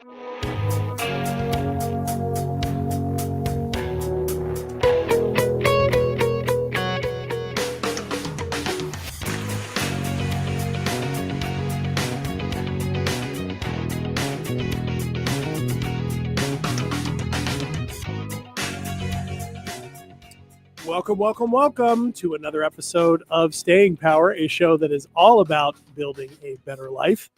Welcome to another episode of Staying Power, a show that is all about building a better life.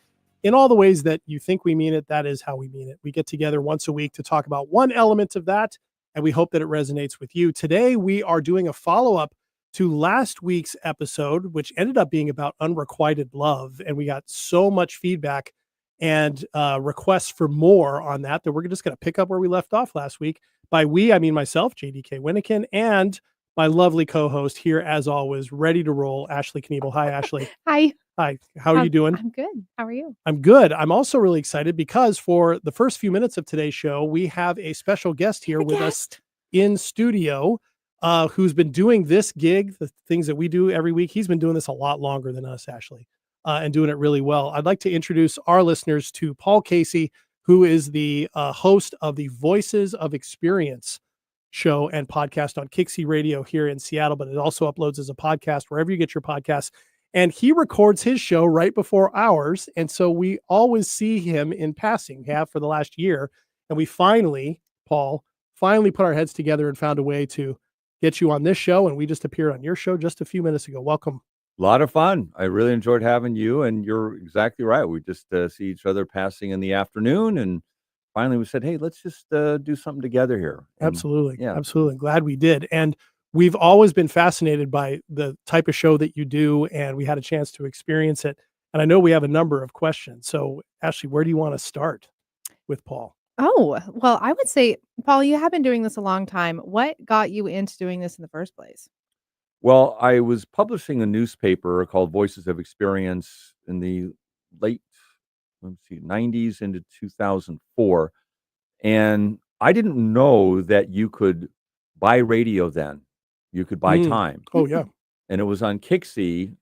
In all the ways that you think we mean it, that is how we mean it. We get together once a week to talk about one element of that, and we hope that it resonates with you. Today, we are doing a follow-up to last week's episode, which ended up being about unrequited love, and we got so much feedback and requests for more on that we're just going to pick up where we left off last week. By we, I mean myself, JDK Winnikin, and my lovely co-host here, as always, ready to roll, Ashley Kniebel. Hi, Ashley. Hi. Hi. How are you doing? I'm good. How are you? I'm good. I'm also really excited because for the first few minutes of today's show, we have a special guest here with us in studio who's been doing this gig, the things that we do every week. He's been doing this a lot longer than us, Ashley, and doing it really well. I'd like to introduce our listeners to Paul Casey, who is the host of the Voices of Experience show and podcast on Kixie Radio here in Seattle, but it also uploads as a podcast wherever you get your podcasts. And he records his show right before ours. And so we always see him in passing, have for the last year. And we finally, Paul, put our heads together and found a way to get you on this show. And we just appeared on your show just a few minutes ago. Welcome. A lot of fun. I really enjoyed having you, and you're exactly right. We just see each other passing in the afternoon, and finally we said, hey, let's just do something together here. And absolutely. Yeah. Absolutely. Glad we did. And we've always been fascinated by the type of show that you do, and we had a chance to experience it. And I know we have a number of questions. So Ashley, where do you want to start with Paul? Oh, well, I would say, Paul, you have been doing this a long time. What got you into doing this in the first place? Well, I was publishing a newspaper called Voices of Experience in the late 90s into 2004. And I didn't know that you could buy radio then. You could buy time. Oh, yeah. And it was on Kixie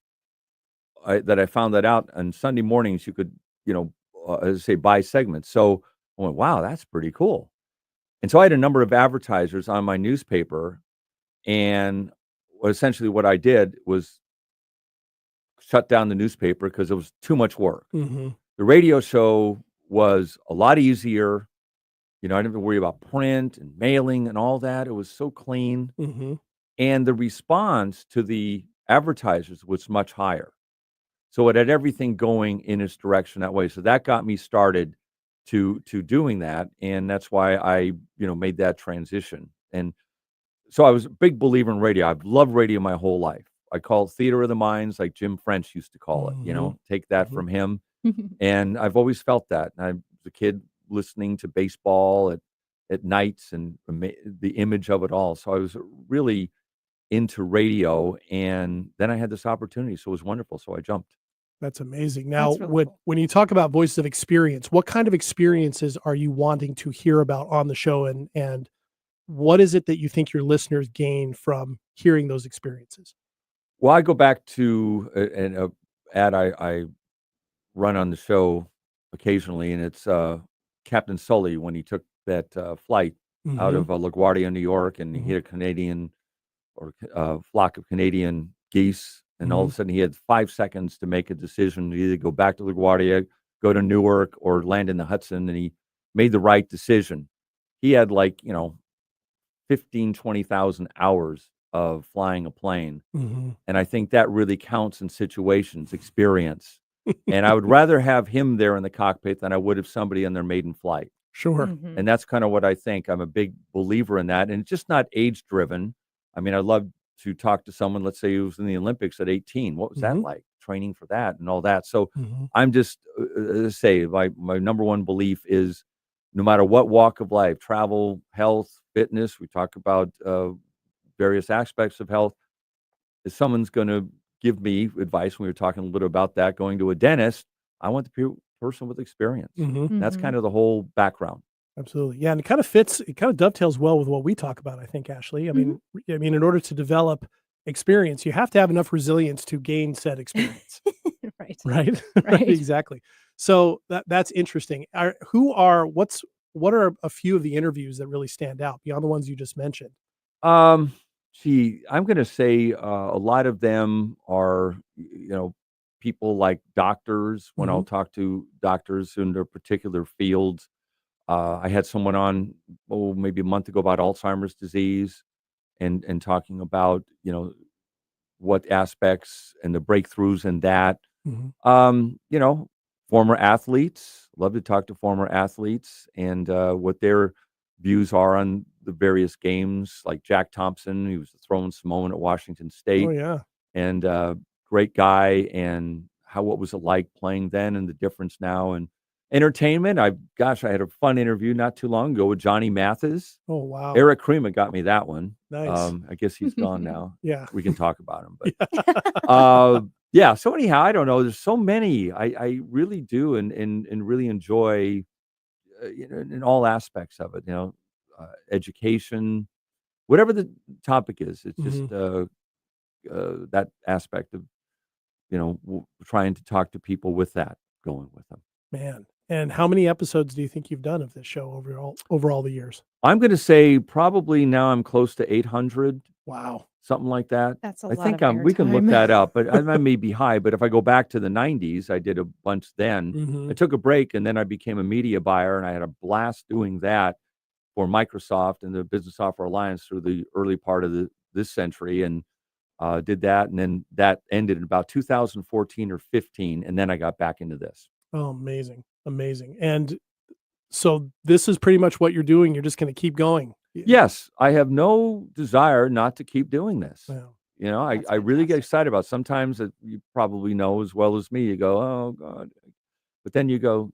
that I found that out. On Sunday mornings, you could, as I say, buy segments. So I went, wow, that's pretty cool. And so I had a number of advertisers on my newspaper. And essentially what I did was shut down the newspaper because it was too much work. Mm-hmm. The radio show was a lot easier. I didn't have to worry about print and mailing and all that. It was so clean. Mm-hmm. And the response to the advertisers was much higher. So it had everything going in its direction that way. So that got me started to doing that. And that's why I, made that transition. And so I was a big believer in radio. I've loved radio my whole life. I call it theater of the minds, like Jim French used to call it, take that from him. And I've always felt that. And I was a kid listening to baseball at nights and the image of it all. So I was really into radio, and then I had this opportunity. So it was wonderful. So I jumped. That's amazing. Now, really cool. When you talk about Voices of Experience, what kind of experiences are you wanting to hear about on the show, and what is it that you think your listeners gain from hearing those experiences? Well, I go back to an ad I run on the show occasionally, and it's Captain Sully when he took that flight out of LaGuardia, New York, and he hit a Canadian or flock of Canadian geese, and all of a sudden he had 5 seconds to make a decision to either go back to LaGuardia, go to Newark, or land in the Hudson, and he made the right decision. He had 20,000 hours of flying a plane. And I think that really counts in situations, experience. And I would rather have him there in the cockpit than I would have somebody on their maiden flight. Sure. And that's kind of what I think. I'm a big believer in that. And it's just not age driven. I mean, I'd love to talk to someone, let's say, who was in the Olympics at 18. What was that like? Training for that and all that. So I'm just, say, my number one belief is no matter what walk of life, travel, health, fitness, we talk about various aspects of health. If someone's going to give me advice, when we were talking a little about that, going to a dentist, I want the person with experience. That's kind of the whole background. Absolutely. Yeah. And it kind of dovetails well with what we talk about, I think, Ashley. I mean, in order to develop experience, you have to have enough resilience to gain said experience. Right. Right. Right. Exactly. So that's interesting. What are a few of the interviews that really stand out beyond the ones you just mentioned? Um, I'm gonna say, a lot of them are, people like doctors, when I'll Mhm. talk to doctors in their particular fields. I had someone on, maybe a month ago about Alzheimer's disease and talking about, what aspects and the breakthroughs in that. Mhm. Um, you know, Former athletes, love to talk to former athletes and what their views are on the various games, like Jack Thompson, he was the throwing Samoan at Washington Oh State, yeah. and great guy, and what was it like playing then and the difference now. And entertainment, I had a fun interview not too long ago with Johnny Mathis. Oh wow. Eric Crema got me that one. Nice. I guess he's gone now. Yeah. We can talk about him, but yeah. So anyhow, I don't know. There's so many. I really do, and really enjoy, in all aspects of it. Education, whatever the topic is. It's just Mhm. that aspect of trying to talk to people with that going with them. Man. And how many episodes do you think you've done of this show over all the years? I'm going to say probably now I'm close to 800. Wow. Something like that. That's a I lot think of we can look airtime. that up, but I may be high. But if I go back to the 90s, I did a bunch then. I Mhm. took a break and then I became a media buyer, and I had a blast doing that for Microsoft and the Business Software Alliance through the early part of this century, and did that. And then that ended in about 2014 or 15, and then I got back into this. Oh, amazing. Amazing. And so this is pretty much what you're doing. You're just going to keep going. Yes, I have no desire not to keep doing this. Wow. That's I really get fantastic. excited about. Sometimes you probably know as well as me. You go, oh God, but then you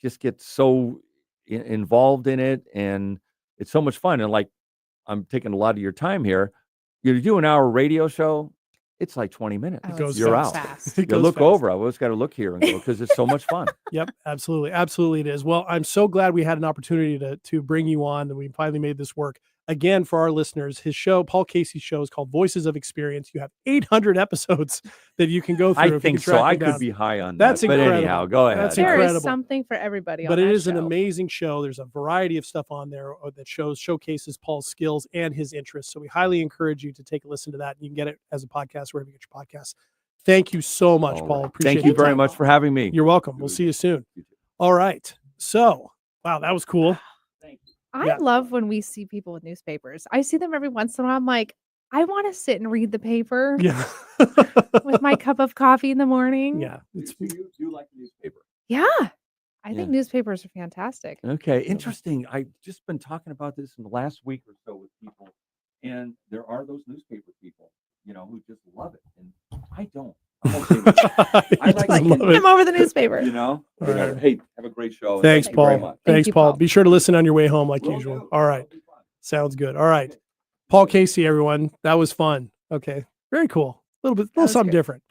just get so involved in it, and it's so much fun. And like, I'm taking a lot of your time here. You do an hour radio show, it's like 20 minutes. Oh, goes it's You're so out. fast. It You goes look fast. over. I always got to look here and go because it's so much fun. Yep, absolutely. Absolutely it is. Well, I'm so glad we had an opportunity to bring you on, and we finally made this work. Again, for our listeners, his show, Paul Casey's show, is called Voices of Experience. You have 800 episodes that you can go through. I if you think can so. track I them could down. be high on That's that. But incredible. anyhow, go ahead. That's There incredible. is something for everybody But on it that is an show. amazing show. There's a variety of stuff on there that showcases Paul's skills and his interests. So we highly encourage you to take a listen to that. You can get it as a podcast wherever you get your podcasts. Thank you so much, All Paul. right. Appreciate Thank you your very time. much for having me. You're welcome. We'll see you soon. You too. All right. So, wow, that was cool. I Yeah. love when we see people with newspapers. I see them every once in a while. I'm like, I want to sit and read the paper Yeah. with my cup of coffee in the morning. Yeah. It's You like the newspaper? Yeah. I think newspapers are fantastic. Okay, interesting. I've just been talking about this in the last week or so with people, and there are those newspaper people, who just love it, and I don't. I'm okay with it. I like I to love read it. I'm over the newspaper. All right. Hey, have a great show. and Thanks, thank you very Paul. much. Thank Thanks, you, Paul. Paul. Be sure to listen on your way home like Will usual. do. All right. That'll be fun. Sounds good. All right. Paul Casey, everyone. That was fun. Okay. Very cool. A little was something great. different.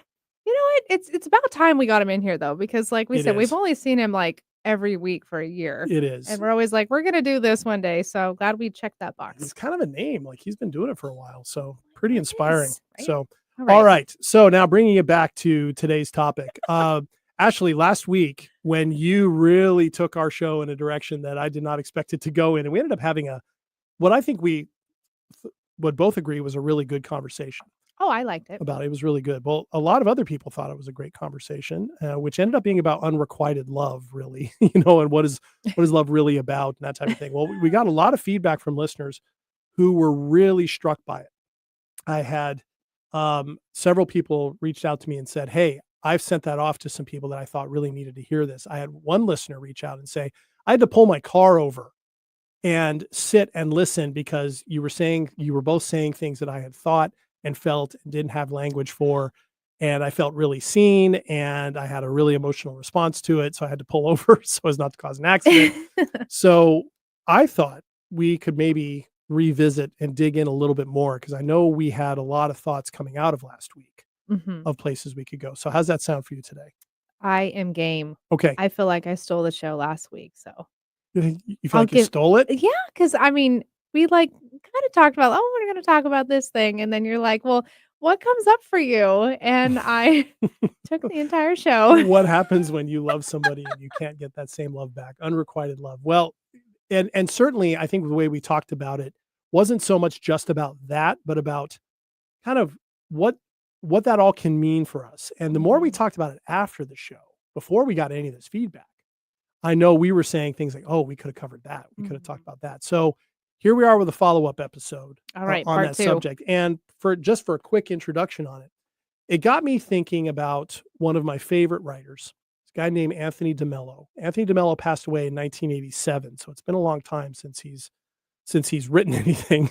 You know what? It's about time we got him in here though, because like we It said, is. we've only seen him like every week for a year. It is. And we're always like, we're gonna do this one day. So glad we checked that box. He's kind of a name. Like he's been doing it for a while. So pretty inspiring. Yes, right? So, all right. So now bringing it back to today's topic. Ashley, last week when you really took our show in a direction that I did not expect it to go in, and we ended up having what I think we would both agree was a really good conversation Oh, I liked it. about it. It was really good. Well, a lot of other people thought it was a great conversation, which ended up being about unrequited love, really, and what is love really about and that type of thing. Well, we got a lot of feedback from listeners who were really struck by it. I had several people reached out to me and said, hey, I've sent that off to some people that I thought really needed to hear this. I had one listener reach out and say, I had to pull my car over and sit and listen because you were both saying things that I had thought and felt and didn't have language for. And I felt really seen and I had a really emotional response to it. So I had to pull over so as not to cause an accident. So I thought we could maybe revisit and dig in a little bit more because I know we had a lot of thoughts coming out of last week Mhm. of places we could go. So how's that sound for you today? I am game. Okay. I feel like I stole the show last week. So You feel I'll like you give- stole it? yeah, because I mean, we like kind of talked about, oh, we're gonna talk about this thing. And then you're like, well, what comes up for you? And I took the entire show. What happens when you love somebody and you can't get that same love back? Unrequited love. Well, and certainly I think the way we talked about it wasn't so much just about that, but about kind of what that all can mean for us. And the more we talked about it after the show, before we got any of this feedback, I know we were saying things like, oh, we could have covered that. We could have talked about that. So here we are with a follow-up episode All right, on part that 2. subject. And for a quick introduction on it, it got me thinking about one of my favorite writers, this guy named Anthony DeMello. Anthony DeMello passed away in 1987. So it's been a long time since he's written anything.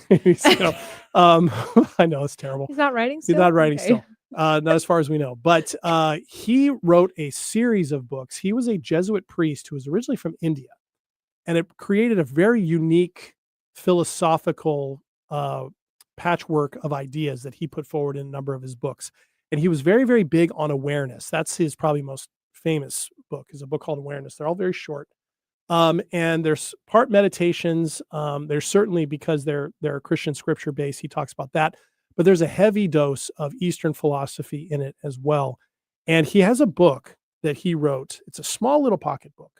I know it's terrible. He's not writing He's still? not writing Okay. still. Not as far as we know, but he wrote a series of books. He was a Jesuit priest who was originally from India, and it created a very unique philosophical patchwork of ideas that he put forward in a number of his books. And he was very, very big on awareness. That's his probably most famous book, is a book called Awareness. They're all very short. And there's part meditations. There's certainly, because they're Christian scripture based, he talks about that. But there's a heavy dose of Eastern philosophy in it as well. And he has a book that he wrote. It's a small little pocket book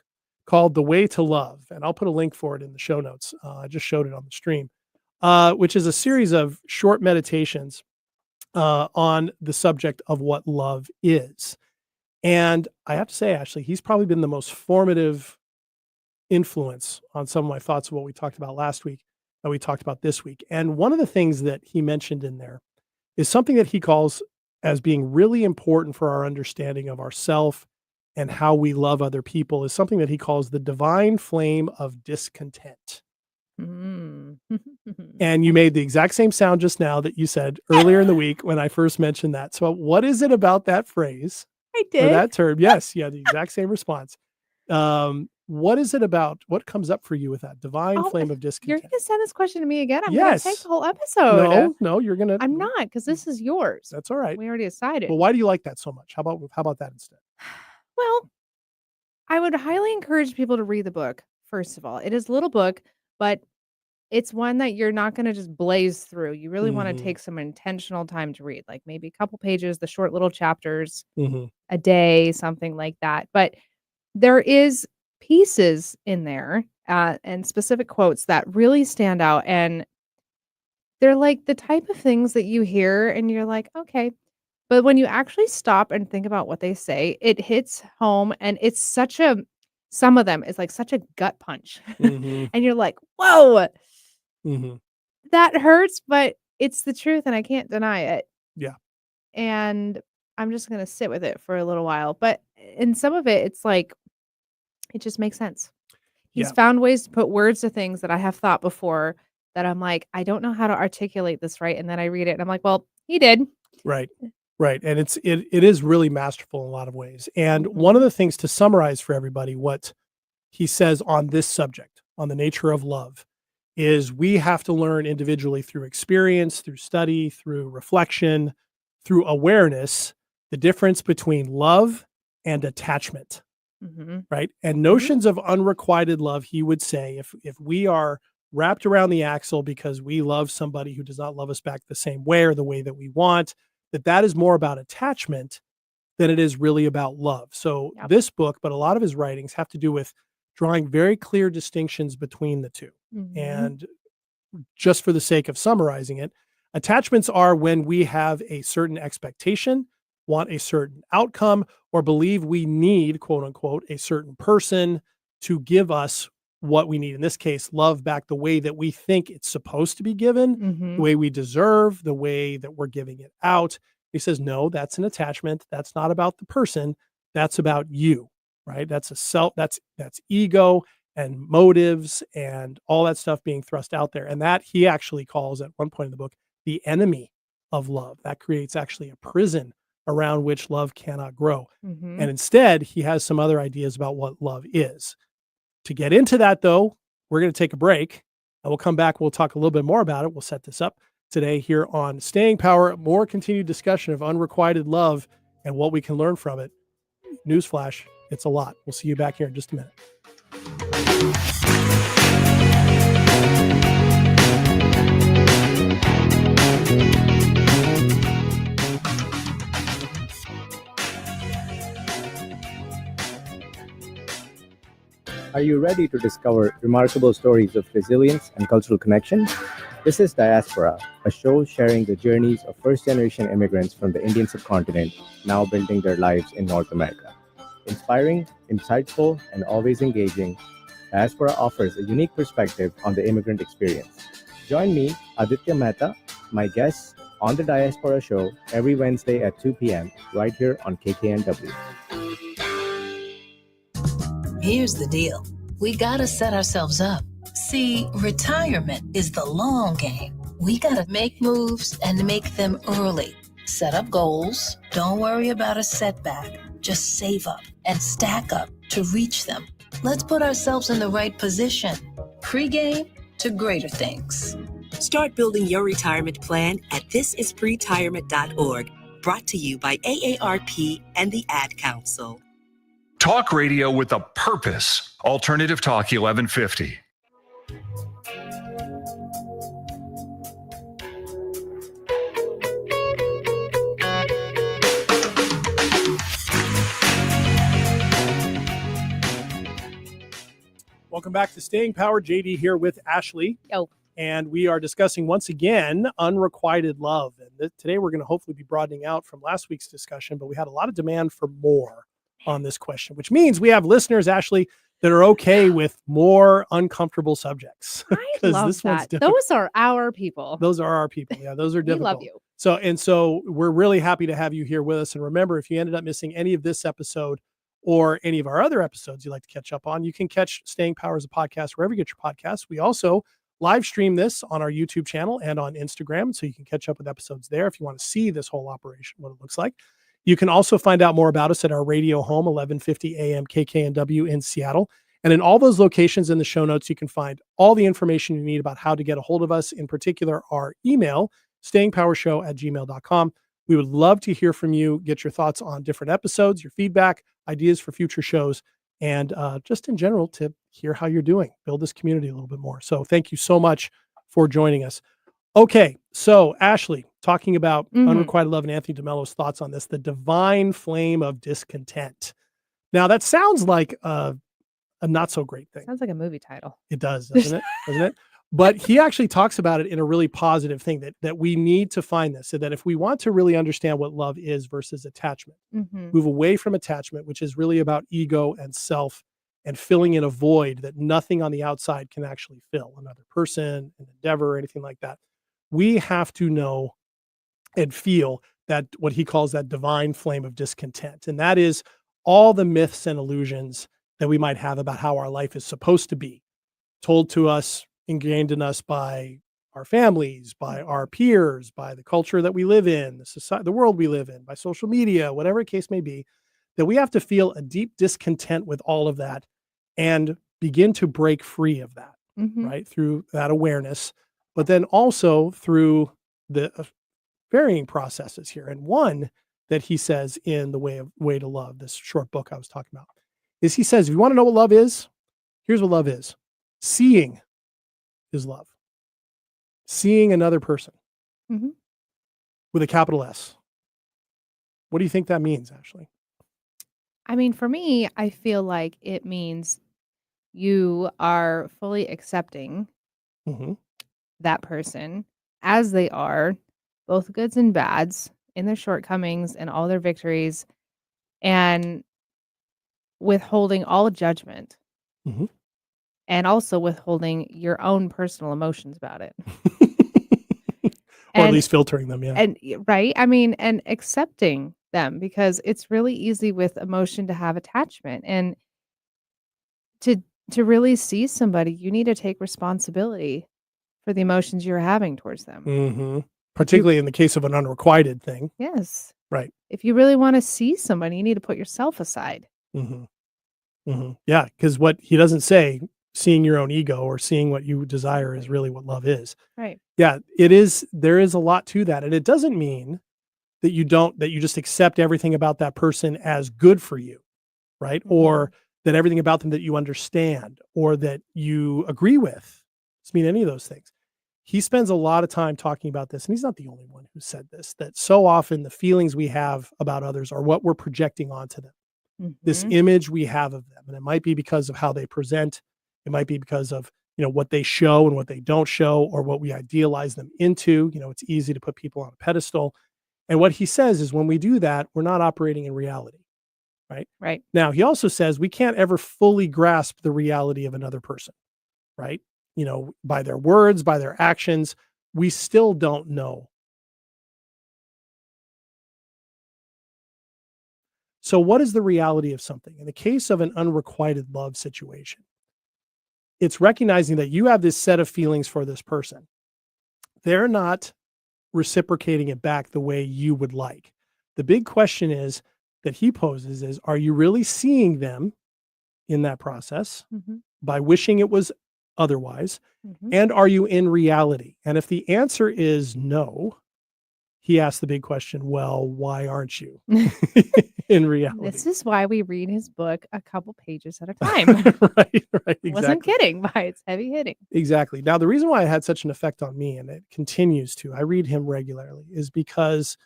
called The Way to Love. And I'll put a link for it in the show notes. I just showed it on the stream, which is a series of short meditations on the subject of what love is. And I have to say, Ashley, he's probably been the most formative influence on some of my thoughts of what we talked about last week that we talked about this week. And one of the things that he mentioned in there is something that he calls as being really important for our understanding of ourself and how we love other people, is something that he calls the divine flame of discontent. Mm. And you made the exact same sound just now that you said earlier in the week when I first mentioned that. So what is it about that phrase I or did. that term? Yes, yeah, the exact same response. What is it about? What comes up for you with that divine Oh, flame of You're discontent? going to send this question to me again? I'm going to take Yes. the whole episode. No, you're gonna. I'm not, because this is yours. That's all right. We already decided. But why do you like that so much? How about that instead? Well, I would highly encourage people to read the book, first of all. It is a little book, but it's one that you're not going to just blaze through. You really want Mhm. to take some intentional time to read, like maybe a couple pages, the short little chapters Mhm. a day, something like that. But there is pieces in there and specific quotes that really stand out. And they're like the type of things that you hear and you're like, okay. But when you actually stop and think about what they say, it hits home, and it's some of them is like such a gut punch. Mhm. And you're like, whoa, Mhm. that hurts, but it's the truth and I can't deny it. Yeah. And I'm just going to sit with it for a little while. But in some of it, it's like, it just makes sense. He's Yeah. found ways to put words to things that I have thought before that I'm like, I don't know how to articulate this right. And then I read it and I'm like, well, he did. Right. Right. And it is really masterful in a lot of ways. And Mhm. one of the things, to summarize for everybody what he says on this subject, on the nature of love, is we have to learn individually through experience, through study, through reflection, through awareness, the difference between love and attachment. Mhm. Right. And notions of unrequited love, he would say, if we are wrapped around the axle because we love somebody who does not love us back the same way or the way that we want, that is more about attachment than it is really about love. So Yep. this book, but a lot of his writings have to do with drawing very clear distinctions between the two. Mhm. And just for the sake of summarizing it, attachments are when we have a certain expectation, want a certain outcome, or believe we need, quote unquote, a certain person to give us what we need. In this case, love back the way that we think it's supposed to be given, Mhm. the way we deserve, the way that we're giving it out. He says, no, that's an attachment. That's not about the person. That's about you, right? That's a self, that's ego and motives and all that stuff being thrust out there. And that he actually calls, at one point in the book, the enemy of love. That creates actually a prison around which love cannot grow. Mhm. And instead, he has some other ideas about what love is. To get into that, though, we're going to take a break and we'll come back. We'll talk a little bit more about it. We'll set this up today here on Staying Power. More continued discussion of unrequited love and what we can learn from it. Newsflash, it's a lot. We'll see you back here in just a minute. Are you ready to discover remarkable stories of resilience and cultural connection? This is Diaspora, a show sharing the journeys of first-generation immigrants from the Indian subcontinent now building their lives in North America. Inspiring, insightful, and always engaging, Diaspora offers a unique perspective on the immigrant experience. Join me, Aditya Mehta, my guests on the Diaspora Show every Wednesday at 2 p.m. right here on KKNW. Here's the deal. We gotta set ourselves up. See, retirement is the long game. We gotta make moves and make them early. Set up goals. Don't worry about a setback. Just save up and stack up to reach them. Let's put ourselves in the right position. Pre-game to greater things. Start building your retirement plan at thisispretirement.org. Brought to you by AARP and the Ad Council. Talk radio with a purpose. Alternative Talk 1150. Welcome back to Staying Power. JD here with Ashley. Yo. And we are discussing once again unrequited love. And today we're going to hopefully be broadening out from last week's discussion, but we had a lot of demand for more on this question, which means we have listeners, Ashley, that are okay with more uncomfortable subjects. I love that. Those are our people. Those are our people. Yeah, those are We difficult. love you. So we're really happy to have you here with us. And remember, if you ended up missing any of this episode or any of our other episodes you'd like to catch up on, you can catch Staying Power as a podcast wherever you get your podcasts. We also live stream this on our YouTube channel and on Instagram, so you can catch up with episodes there if you want to see this whole operation, what it looks like. You can also find out more about us at our radio home, 1150 AM KKNW in Seattle. And in all those locations in the show notes, you can find all the information you need about how to get a hold of us, in particular, our email, stayingpowershow@gmail.com. We would love to hear from you, get your thoughts on different episodes, your feedback, ideas for future shows, and just in general to hear how you're doing, build this community a little bit more. So thank you so much for joining us. Okay, so Ashley, talking about unrequited love and Anthony DeMello's thoughts on this, the divine flame of discontent. Now that sounds like a not so great thing. Sounds like a movie title. It does, doesn't it? Doesn't it? But he actually talks about it in a really positive thing, that we need to find this, so that if we want to really understand what love is versus attachment, move away from attachment, which is really about ego and self and filling in a void that nothing on the outside can actually fill, another person, an endeavor, or anything like that. We have to know and feel that what he calls that divine flame of discontent. And that is all the myths and illusions that we might have about how our life is supposed to be, told to us, ingrained in us by our families, by our peers, by the culture that we live in, the society, the world we live in, by social media, whatever the case may be, that we have to feel a deep discontent with all of that and begin to break free of that, right? Through that awareness, but then also through the varying processes here. And one that he says in The Way to Love, this short book I was talking about, is he says, if you want to know what love is, here's what love is. Seeing is love. Seeing another person with a capital S. What do you think that means, Ashley? I mean, for me, I feel like it means you are fully accepting that person as they are, both goods and bads, in their shortcomings and all their victories, and withholding all judgment. And also withholding your own personal emotions about it. Or at least filtering them, yeah. And right? I mean, and accepting them, because it's really easy with emotion to have attachment. And to really see somebody, you need to take responsibility for the emotions you're having towards them. Particularly in the case of an unrequited thing. Yes. Right. If you really want to see somebody, you need to put yourself aside. Yeah, because what he doesn't say, seeing your own ego or seeing what you desire, is really what love is. Right. Yeah, it is. There is a lot to that. And it doesn't mean that you just accept everything about that person as good for you, right? Or that everything about them that you understand or that you agree with. Doesn't mean any of those things. He spends a lot of time talking about this, and he's not the only one who said this, that so often the feelings we have about others are what we're projecting onto them. This image we have of them. And it might be because of how they present. It might be because of, what they show and what they don't show, or what we idealize them into. It's easy to put people on a pedestal. And what he says is when we do that, we're not operating in reality. Right. Right. Now, he also says we can't ever fully grasp the reality of another person. Right. By their words, by their actions, we still don't know. So what is the reality of something? In the case of an unrequited love situation, it's recognizing that you have this set of feelings for this person. They're not reciprocating it back the way you would like. The big question is that he poses is, are you really seeing them in that process by wishing it was otherwise? And are you in reality? And if the answer is no, he asks the big question, well, why aren't you in reality? This is why we read his book a couple pages at a time. Right, exactly. Wasn't kidding by its heavy hitting. Exactly. Now, the reason why it had such an effect on me, and it continues to, I read him regularly, is because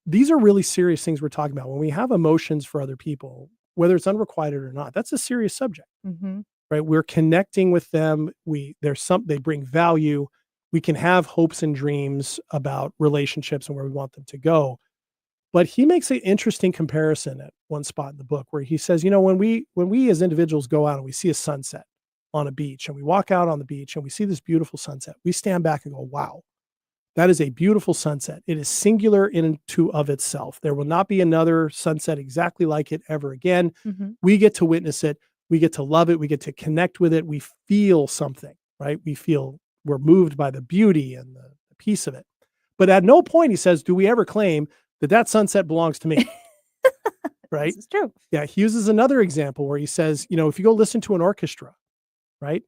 these are really serious things we're talking about. When we have emotions for other people, whether it's unrequited or not, that's a serious subject, right? We're connecting with them. They bring value. We can have hopes and dreams about relationships and where we want them to go. But he makes an interesting comparison at one spot in the book where he says, when we as individuals go out and we see a sunset on a beach and we walk out on the beach and we see this beautiful sunset, we stand back and go, wow, that is a beautiful sunset. It is singular in and of itself. There will not be another sunset exactly like it ever again. We get to witness it. We get to love it. We get to connect with it. We feel something, right? We're moved by the beauty and the piece of it. But at no point, he says, do we ever claim that sunset belongs to me? Right? This is true. Yeah. He uses another example where he says, if you go listen to an orchestra, right?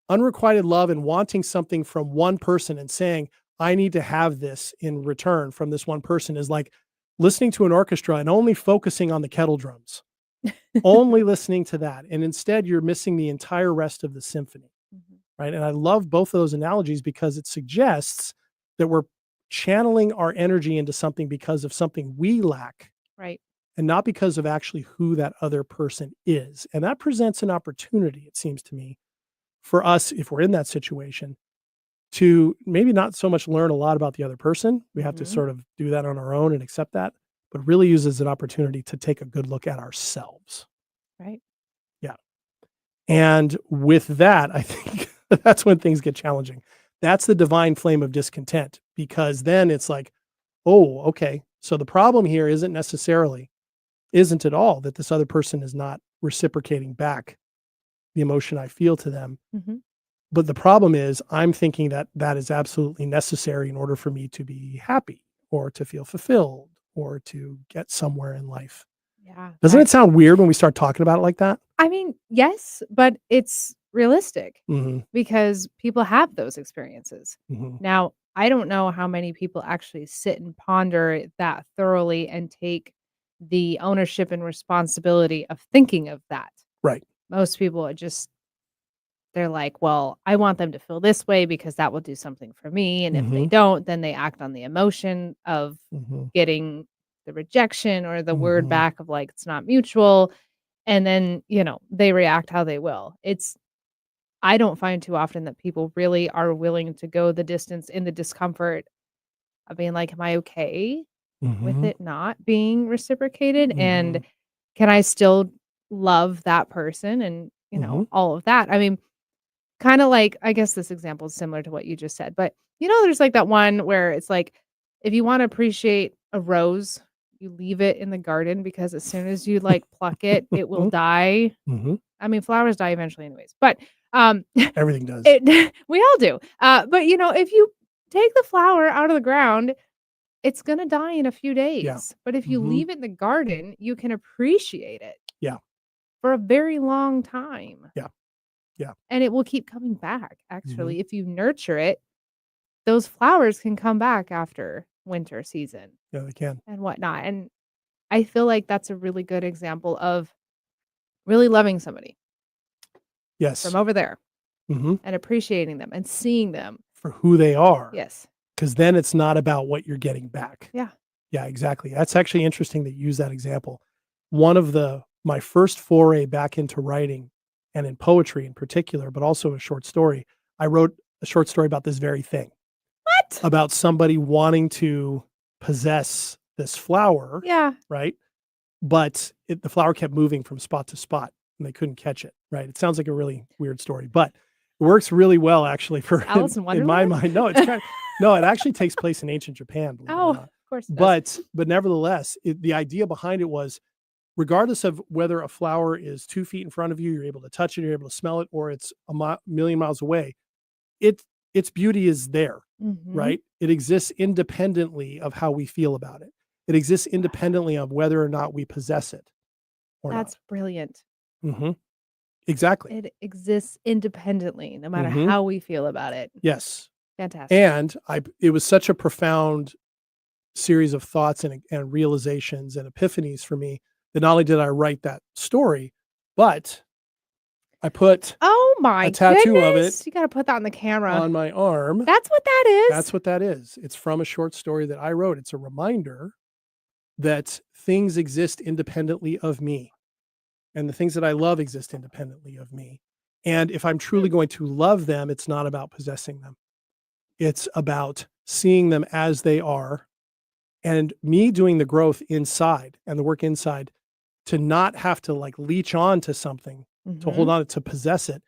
Unrequited love and wanting something from one person and saying, I need to have this in return from this one person is like listening to an orchestra and only focusing on the kettle drums, only listening to that. And instead you're missing the entire rest of the symphony. Right. And I love both of those analogies because it suggests that we're channeling our energy into something because of something we lack. Right. And not because of actually who that other person is. And that presents an opportunity, it seems to me, for us, if we're in that situation, to maybe not so much learn a lot about the other person. We have to sort of do that on our own and accept that, but really use as an opportunity to take a good look at ourselves. Right. Yeah. And with that, I think that's when things get challenging. That's the divine flame of discontent, because then it's like, oh, okay. So the problem here isn't at all that this other person is not reciprocating back the emotion I feel to them. But the problem is I'm thinking that is absolutely necessary in order for me to be happy or to feel fulfilled or to get somewhere in life. Yeah. Doesn't it sound weird when we start talking about it like that? I mean, yes, but it's realistic because people have those experiences. Now, I don't know how many people actually sit and ponder that thoroughly and take the ownership and responsibility of thinking of that. Right. Most people are they're like, well, I want them to feel this way because that will do something for me. And if they don't, then they act on the emotion of getting the rejection or the word back of like, it's not mutual. And then, they react how they will. I don't find too often that people really are willing to go the distance in the discomfort of being like, am I okay with it not being reciprocated? And can I still love that person? And, all of that. I mean, kind of like, I guess this example is similar to what you just said, but there's like that one where it's like, if you want to appreciate a rose, you leave it in the garden because as soon as you like pluck it, it will die. I mean, flowers die eventually anyways, but everything does. We all do. But if you take the flower out of the ground, it's going to die in a few days. Yeah. But if you leave it in the garden, you can appreciate it. Yeah. For a very long time. Yeah. Yeah. And it will keep coming back. Actually, if you nurture it, those flowers can come back after winter season. Yeah, they can. And whatnot. And I feel like that's a really good example of really loving somebody. Yes. From over there. And appreciating them and seeing them. For who they are. Yes. Because then it's not about what you're getting back. Yeah. Yeah, exactly. That's actually interesting that you use that example. One of the my first foray back into writing and in poetry in particular, but also a short story. I wrote a short story about this very thing. What? About somebody wanting to possess this flower, Yeah. right? But the flower kept moving from spot to spot and they couldn't catch it, right? It sounds like a really weird story, but it works really well actually for Alice in in my Wonderland? mind. No, it's kind of, no, it actually takes place in ancient Japan, believe it or Oh, not. of course it does. But nevertheless, the idea behind it was, regardless of whether a flower is 2 feet in front of you, you're able to touch it, you're able to smell it, or it's a million miles away, its beauty is there, Mhm. right? It exists independently of how we feel about it. It exists independently of whether or not we possess it or That's brilliant. not. Exactly. It exists independently, no matter Mhm. how we feel about it. Yes. Fantastic. And it was such a profound series of thoughts and realizations and epiphanies for me that not only did I write that story, but I put Oh my a tattoo of goodness. it You got to put that on the camera. on my arm. That's what that is. That's what that is. It's from a short story that I wrote. It's a reminder that things exist independently of me, and the things that I love exist independently of me. And if I'm truly going to love them, it's not about possessing them. It's about seeing them as they are, and me doing the growth inside and the work inside to not have to like leech on to something, to hold Mhm. on to possess it,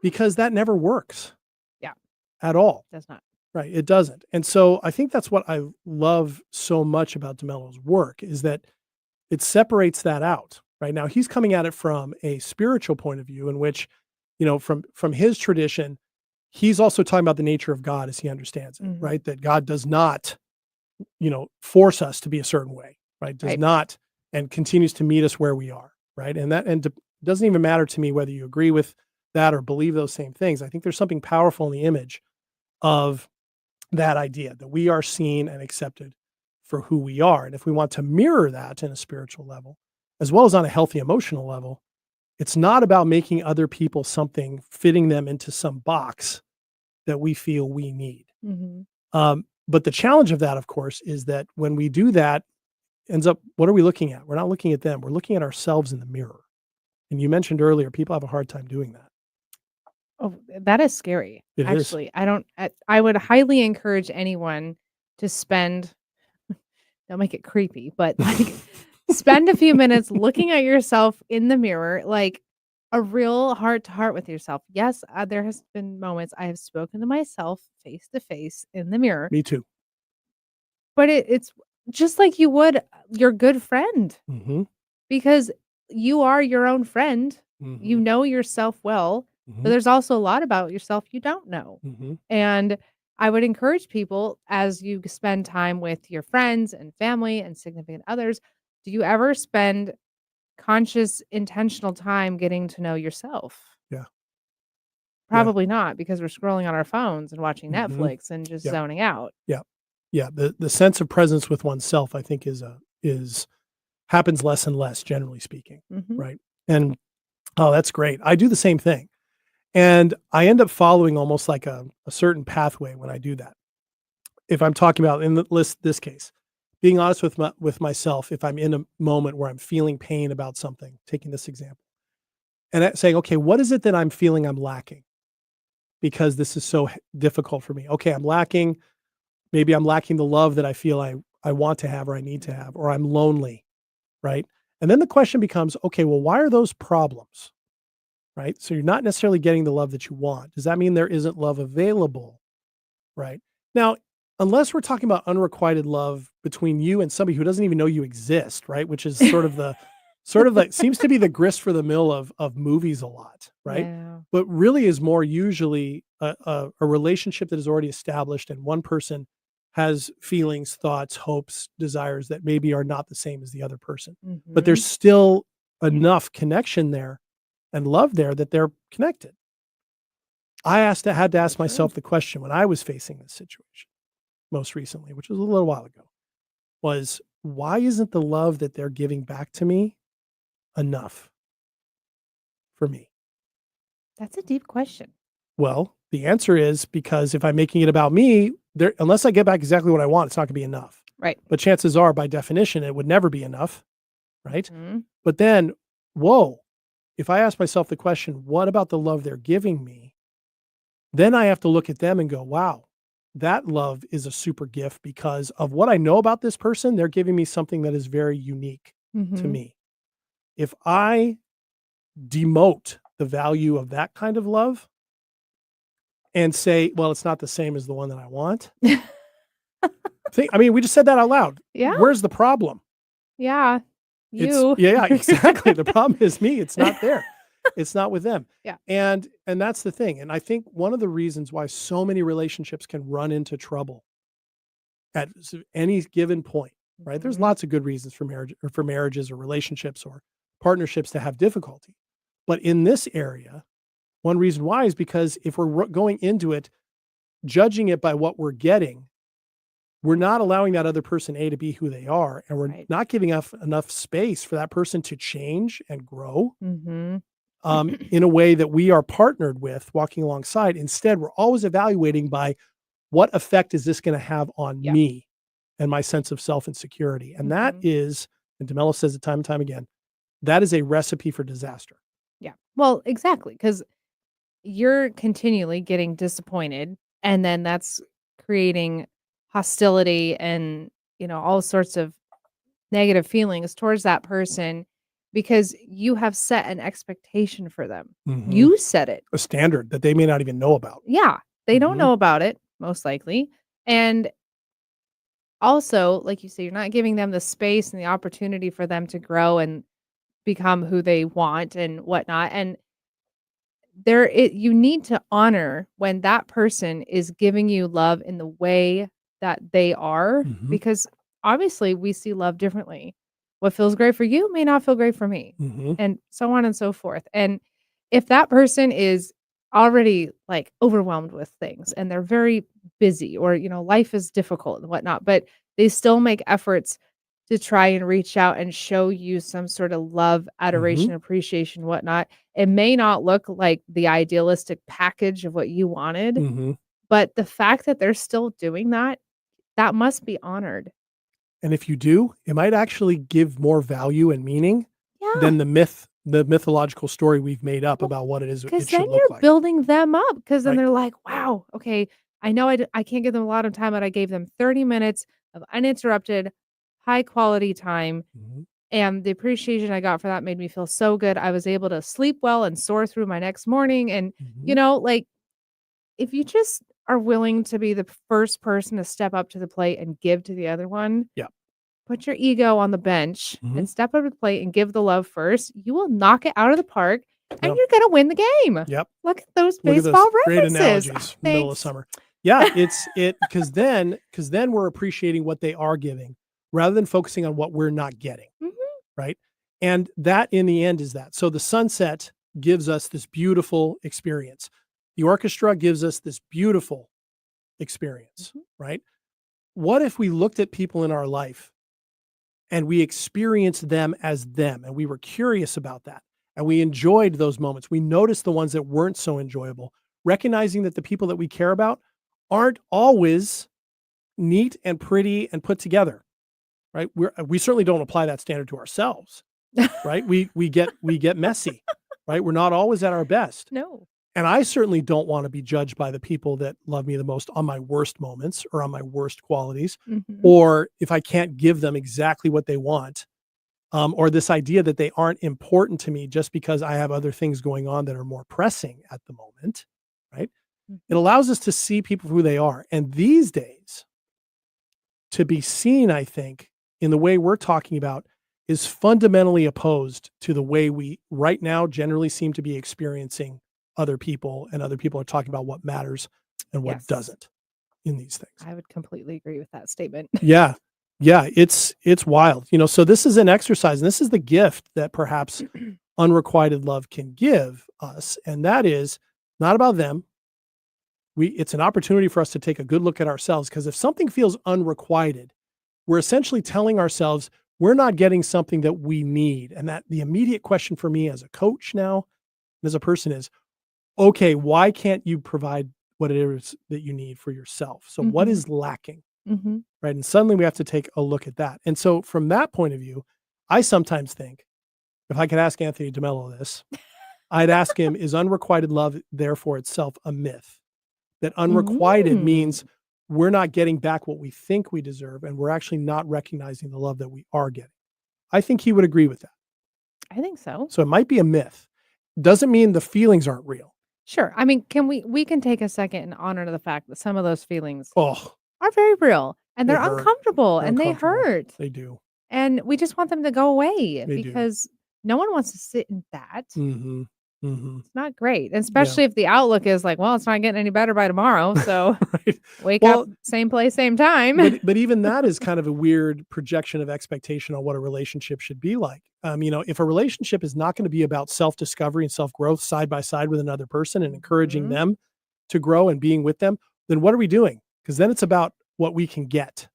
because that never works. Yeah. At all. Does not. Right. It doesn't. And so I think that's what I love so much about DeMello's work, is that it separates that out. Right now, he's coming at it from a spiritual point of view, in which, from his tradition, he's also talking about the nature of God as he understands it. Mhm. Right. That God does not, force us to be a certain way. Right. Does Right. not, and continues to meet us where we are. Right. And it doesn't even matter to me whether you agree with that or believe those same things. I think there's something powerful in the image of that idea that we are seen and accepted for who we are. And if we want to mirror that in a spiritual level, as well as on a healthy emotional level, it's not about making other people something, fitting them into some box that we feel we need. Mhm. But the challenge of that, of course, is that when we do that, ends up, what are we looking at? We're not looking at them. We're looking at ourselves in the mirror. And you mentioned earlier, people have a hard time doing that. Oh, that is scary. It is. Actually, I would highly encourage anyone to spend don't make it creepy, but like spend a few minutes looking at yourself in the mirror, like a real heart to heart with yourself. Yes, there has been moments I have spoken to myself face to face in the mirror, Me too. but it's just like you would your good friend, Mm-hmm. because you are your own friend. You Mm-hmm. know yourself well, Mm-hmm. but there's also a lot about yourself you don't know. Mm-hmm. And I would encourage people, as you spend time with your friends and family and significant others, do you ever spend conscious, intentional time getting to know yourself? Yeah. Probably not, because we're scrolling on our phones and watching Mhm. Netflix and just Yep. zoning out. Yeah. The sense of presence with oneself, I think, is happens less and less, generally speaking. Mhm. Right. And that's great. I do the same thing. And I end up following almost like a certain pathway when I do that. If I'm talking about in this case, being honest with myself, if I'm in a moment where I'm feeling pain about something, taking this example, and saying, okay, what is it that I'm feeling I'm lacking? Because this is so difficult for me. Okay, maybe I'm lacking the love that I feel I want to have or I need to have, or I'm lonely, right? And then the question becomes, okay, well, why are those problems? Right? So you're not necessarily getting the love that you want. Does that mean there isn't love available? Right? Now, unless we're talking about unrequited love between you and somebody who doesn't even know you exist, right? Which is sort of like seems to be the grist for the mill of movies a lot, right? Yeah. But really is more usually a relationship that is already established, and one person has feelings, thoughts, hopes, desires that maybe are not the same as the other person. But Mhm. there's still enough connection there and love there that they're connected. I had to ask myself the question when I was facing this situation most recently, which was a little while ago, was why isn't the love that they're giving back to me enough for me? That's a deep question. Well, the answer is because if I'm making it about me, unless I get back exactly what I want, it's not going to be enough. Right. But chances are, by definition, it would never be enough, right? Mhm. But then whoa, if I ask myself the question, what about the love they're giving me? Then I have to look at them and go, wow, that love is a super gift because of what I know about this person. They're giving me something that is very unique to Mhm. me. If I demote the value of that kind of love and say, well, it's not the same as the one that I want. I mean, we just said that out loud. Yeah. Where's the problem? Yeah. It's You. yeah, exactly. The problem is me. It's not there. It's not with them. Yeah. And that's the thing. And I think one of the reasons why so many relationships can run into trouble at any given point, right? There's Mhm. lots of good reasons for marriages or relationships or partnerships to have difficulty. But in this area, one reason why is because if we're going into it judging it by what we're getting, we're not allowing that other person A to be who they are, and we're Right. not giving enough space for that person to change and grow Mhm. in a way that we are partnered with, walking alongside. Instead, we're always evaluating by what effect is this going to have on Yeah. me and my sense of self and security. And that Mhm. is, and DeMello says it time and time again, that is a recipe for disaster. Yeah. Well, exactly, because you're continually getting disappointed, and then that's creating hostility and, all sorts of negative feelings towards that person because you have set an expectation for them. Mhm. You set it. A standard that they may not even know about. Yeah. They don't Mhm. know about it, most likely. And also, like you say, you're not giving them the space and the opportunity for them to grow and become who they want and whatnot. And you need to honor when that person is giving you love in the way that they are, Mhm. because obviously we see love differently. What feels great for you may not feel great for me, Mhm. and so on and so forth. And if that person is already like overwhelmed with things and they're very busy, or life is difficult and whatnot, but they still make efforts to try and reach out and show you some sort of love, adoration, Mhm. appreciation, whatnot. It may not look like the idealistic package of what you wanted, Mhm. but the fact that they're still doing that, that must be honored. And if you do, it might actually give more value and meaning Yeah, than the mythological story we've made up about what it is because it then should look you're like. building them up. Because then Right. they're like, wow, okay, I know I can't give them a lot of time, but I gave them 30 minutes of uninterrupted, high quality time. Mhm. And the appreciation I got for that made me feel so good. I was able to sleep well and soar through my next morning. And, Mhm. like, if you just are willing to be the first person to step up to the plate and give to the other one, Yeah. put your ego on the bench Mhm. and step up to the plate and give the love first, you will knock it out of the park and Yep. you're going to win the game. Yep. Look at those Look at those baseball great references. analogies in the middle of Thanks. summer. Yeah, because then we're appreciating what they are giving rather than focusing on what we're not getting, Mhm. right? And that in the end is that. So the sunset gives us this beautiful experience. The orchestra gives us this beautiful experience, Mhm. right? What if we looked at people in our life and we experienced them as them and we were curious about that and we enjoyed those moments? We noticed the ones that weren't so enjoyable, recognizing that the people that we care about aren't always neat and pretty and put together, right? We certainly don't apply that standard to ourselves, right? We get messy, right? We're not always at our best. No. And I certainly don't want to be judged by the people that love me the most on my worst moments or on my worst qualities, Mhm. or if I can't give them exactly what they want, or this idea that they aren't important to me just because I have other things going on that are more pressing at the moment, right? It Mhm. allows us to see people for who they are. And these days, to be seen, I think, in the way we're talking about is fundamentally opposed to the way we right now generally seem to be experiencing other people, and other people are talking about what matters and what Yes. doesn't in these things. I would completely agree with that statement. Yeah. Yeah, it's wild. So this is an exercise, and this is the gift that perhaps unrequited love can give us, and that is not about them. It's an opportunity for us to take a good look at ourselves, because if something feels unrequited, we're essentially telling ourselves we're not getting something that we need. And that the immediate question for me as a coach now, as a person is, okay, why can't you provide what it is that you need for yourself? So what Mhm. is lacking? Mhm. Right. And suddenly we have to take a look at that. And so from that point of view, I sometimes think if I could ask Anthony DeMello this, I'd ask him, is unrequited love therefore itself a myth? That unrequited means we're not getting back what we think we deserve, and we're actually not recognizing the love that we are getting. I think he would agree with that. I think so. So it might be a myth. Doesn't mean the feelings aren't real. Sure. I mean, we can take a second and honor the fact that some of those feelings Oh, are very real and They they're hurt. uncomfortable They're and they uncomfortable. hurt. they do. And we just want them to go away They do. because no one wants to sit in that. Mm-hmm. Mm-hmm. It's not great, especially if the outlook is like, well, it's not getting any better by tomorrow. So Right. wake Well, up, same place, same time. But even that is kind of a weird projection of expectation on what a relationship should be like. If a relationship is not going to be about self-discovery and self-growth side by side with another person and encouraging Mhm. them to grow and being with them, then what are we doing? Because then it's about what we can get.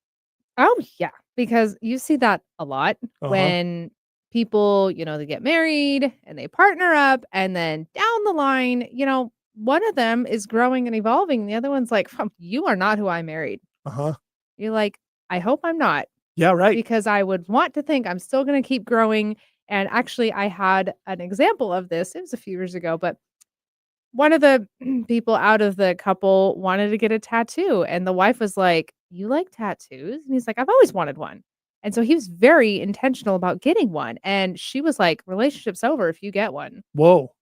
Oh, yeah, because you see that a lot Uh-huh. when people, they get married and they partner up, and then down the line, one of them is growing and evolving. The other one's like, you are not who I married. Uh-huh. You're like, I hope I'm not, Yeah, right. because I would want to think I'm still going to keep growing. And actually, I had an example of this. It was a few years ago, but one of the people out of the couple wanted to get a tattoo, and the wife was like, "You like tattoos?" And he's like, "I've always wanted one." And so he was very intentional about getting one. And she was like, "Relationship's over if you get one." Whoa.